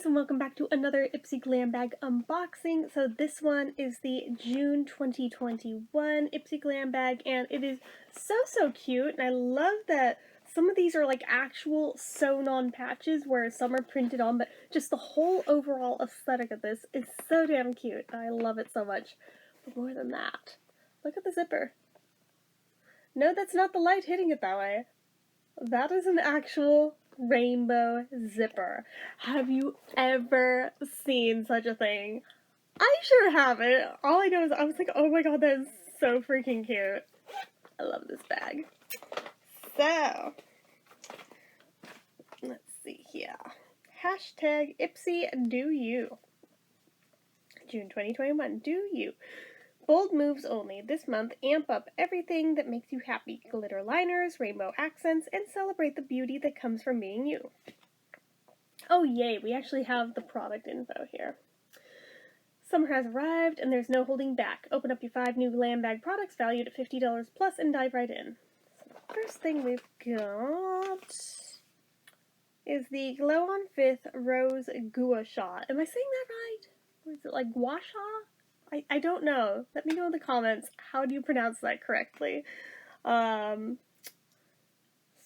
guys, and welcome back to another Ipsy Glam bag unboxing. So this one is the June 2021 Ipsy Glam bag, and it is so cute, and I love that some of these are like actual sewn on patches where some are printed on, but just the whole overall aesthetic of this is so damn cute. I love it so much. But more than that, look at the zipper. No, that's not the light hitting it that way. That is an actual rainbow zipper. Have you ever seen such a thing? I sure haven't. All I know is I was like, oh my god, that is so freaking cute. I love this bag. So, let's see here. Hashtag Ipsy Do You. June 2021, do you. Bold moves only. This month, amp up everything that makes you happy. Glitter liners, rainbow accents, and celebrate the beauty that comes from being you. Oh yay, we actually have the product info here. Summer has arrived, and there's no holding back. Open up your 5 new Glam bag products valued at $50 plus and dive right in. So the first thing we've got is the Glow on 5th Rose Gua Sha. Am I saying that right? Or is it like Gua Sha? I don't know. Let me know in the comments. How do you pronounce that correctly? So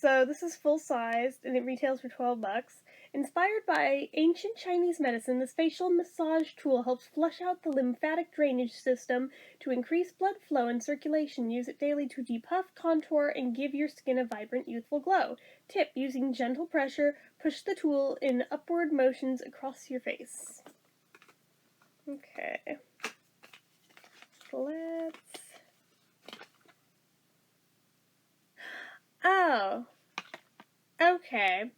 this is full-sized and it retails for 12 bucks. Inspired by ancient Chinese medicine, this facial massage tool helps flush out the lymphatic drainage system to increase blood flow and circulation. Use it daily to depuff, contour, and give your skin a vibrant, youthful glow. Tip: using gentle pressure, push the tool in upward motions across your face. Okay. Let's... Oh. Okay.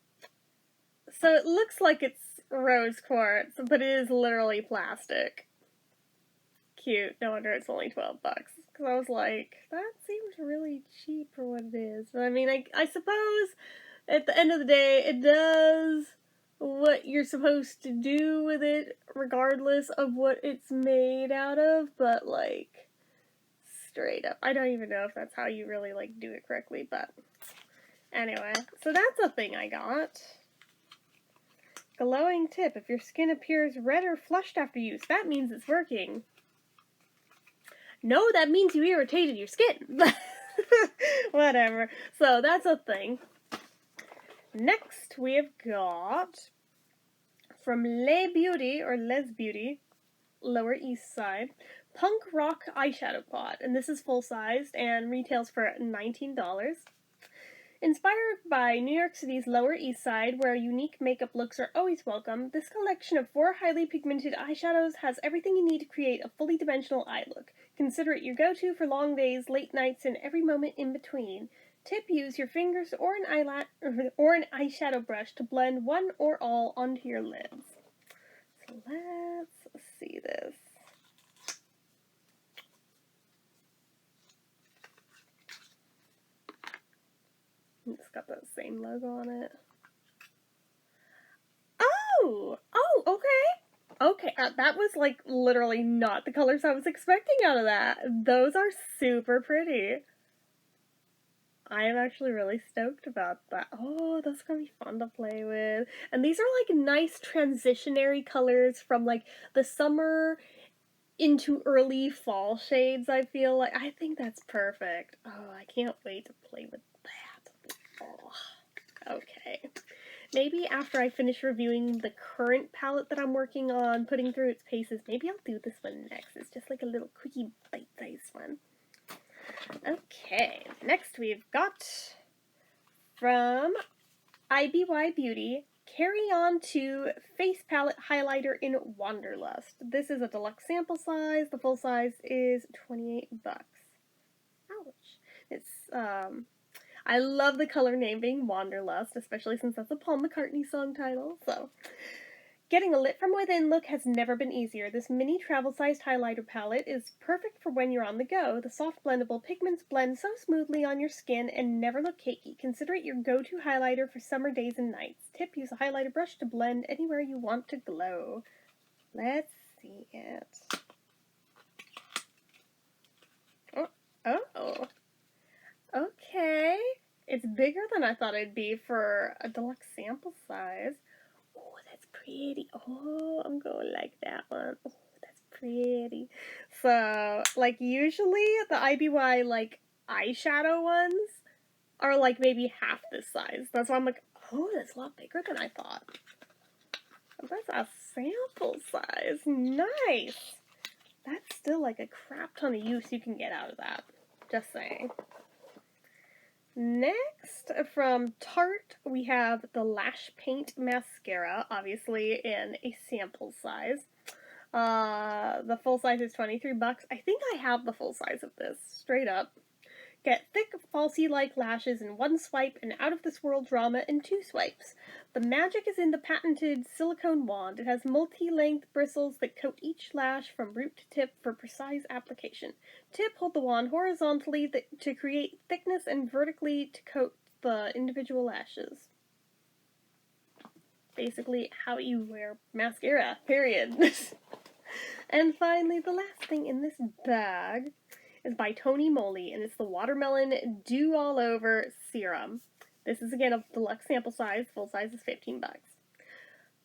So it looks like it's rose quartz, but it is literally plastic. Cute. No wonder it's only 12 bucks. Because I was like, that seems really cheap for what it is. But I mean, I suppose at the end of the day, it does what you're supposed to do with it, regardless of what it's made out of, but like, straight up. I don't even know if that's how you really like do it correctly, but anyway, so that's a thing I got. Glowing tip: if your skin appears red or flushed after use, that means it's working. No, that means you irritated your skin. Whatever. So that's a thing. Next, we have got from Les Beauty, or Les Beauty, Lower East Side, Punk Rock Eyeshadow Pot. And this is full-sized and retails for $19. Inspired by New York City's Lower East Side, where unique makeup looks are always welcome, this collection of 4 highly pigmented eyeshadows has everything you need to create a fully dimensional eye look. Consider it your go-to for long days, late nights, and every moment in between. Tip: use your fingers or an eyeshadow brush to blend one or all onto your lids. So let's see this. It's got that same logo on it. Oh, okay. Okay, that was like literally not the colors I was expecting out of that. Those are super pretty. I am actually really stoked about that. Oh, those are gonna be fun to play with. And these are like nice transitionary colors from like the summer into early fall shades, I feel like. I think that's perfect. Oh, I can't wait to play with that. Oh, okay. Maybe after I finish reviewing the current palette that I'm working on, putting through its paces, maybe I'll do this one next. It's just like a little quickie bite-sized one. Okay, next we've got from IBY Beauty, Carry On To Face Palette Highlighter in Wanderlust. This is a deluxe sample size. The full size is 28 bucks. Ouch. It's, I love the color name being Wanderlust, especially since that's a Paul McCartney song title, so. Getting a lit from within look has never been easier. This mini travel-sized highlighter palette is perfect for when you're on the go. The soft blendable pigments blend so smoothly on your skin and never look cakey. Consider it your go-to highlighter for summer days and nights. Tip: use a highlighter brush to blend anywhere you want to glow. Let's see it. Oh. Okay. It's bigger than I thought it'd be for a deluxe sample size. Oh, that's pretty. pretty. Oh, I'm going like that one. Oh, that's pretty. So, like, usually the IBY, like, eyeshadow ones are, like, maybe half this size. That's why I'm like, oh, that's a lot bigger than I thought. That's a sample size. Nice. That's still, like, a crap ton of use you can get out of that. Just saying. Next, from Tarte, we have the Lash Paint Mascara, obviously in a sample size. The full size is $23. I think I have the full size of this, straight up. Get thick, falsy-like lashes in one swipe and out-of-this-world drama in 2 swipes. The magic is in the patented silicone wand. It has multi-length bristles that coat each lash from root to tip for precise application. Tip, hold the wand horizontally to create thickness and vertically to coat the individual lashes. Basically, how you wear mascara, period. And finally, the last thing in this bag is by Tony Moly, and it's the Watermelon Dew All Over Serum. This is, again, a deluxe sample size. Full size is $15.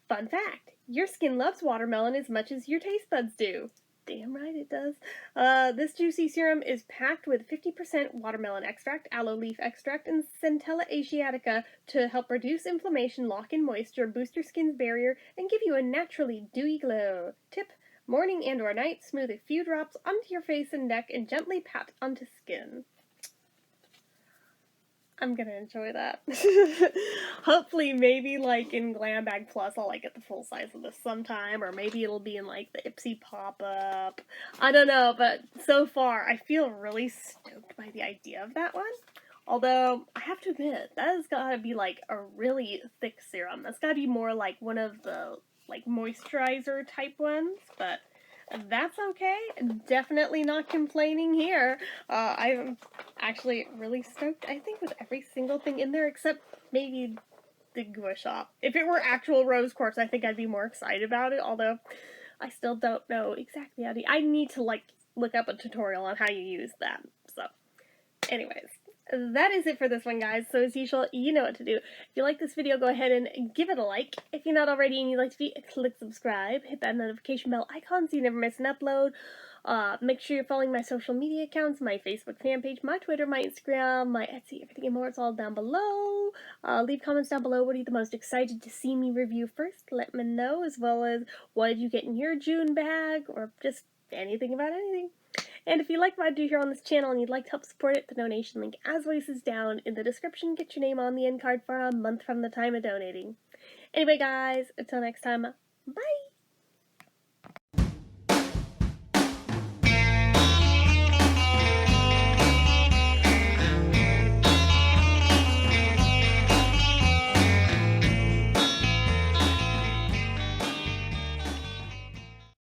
Fun fact, your skin loves watermelon as much as your taste buds do. Damn right it does. This juicy serum is packed with 50% watermelon extract, aloe leaf extract, and Centella asiatica to help reduce inflammation, lock in moisture, boost your skin's barrier, and give you a naturally dewy glow. Tip: morning and or night, smooth a few drops onto your face and neck and gently pat onto skin. I'm gonna enjoy that. Hopefully, maybe, like, in Glam Bag Plus, I'll, like, get the full size of this sometime, or maybe it'll be in, like, the Ipsy pop-up. I don't know, but so far, I feel really stoked by the idea of that one. Although, I have to admit, that has gotta be, like, a really thick serum. That's gotta be more like one of the, like, moisturizer type ones, but that's okay. Definitely not complaining here. I'm actually really stoked, I think, with every single thing in there except maybe the gua sha. If it were actual rose quartz, I think I'd be more excited about it, although I still don't know exactly how to... I need to, like, look up a tutorial on how you use that. So, anyways. That is it for this one, guys. So as usual, you know what to do. If you like this video, go ahead and give it a like. If you're not already and you'd like to be, click subscribe. Hit that notification bell icon so you never miss an upload. Make sure you're following my social media accounts, my Facebook fan page, my Twitter, my Instagram, my Etsy, everything and more. It's all down below. Leave comments down below. What are you the most excited to see me review first? Let me know, as well as what did you get in your June bag, or just anything about anything. And if you like what I do here on this channel and you'd like to help support it, the donation link as always is down in the description. Get your name on the end card for a month from the time of donating. Anyway, guys, until next time, bye!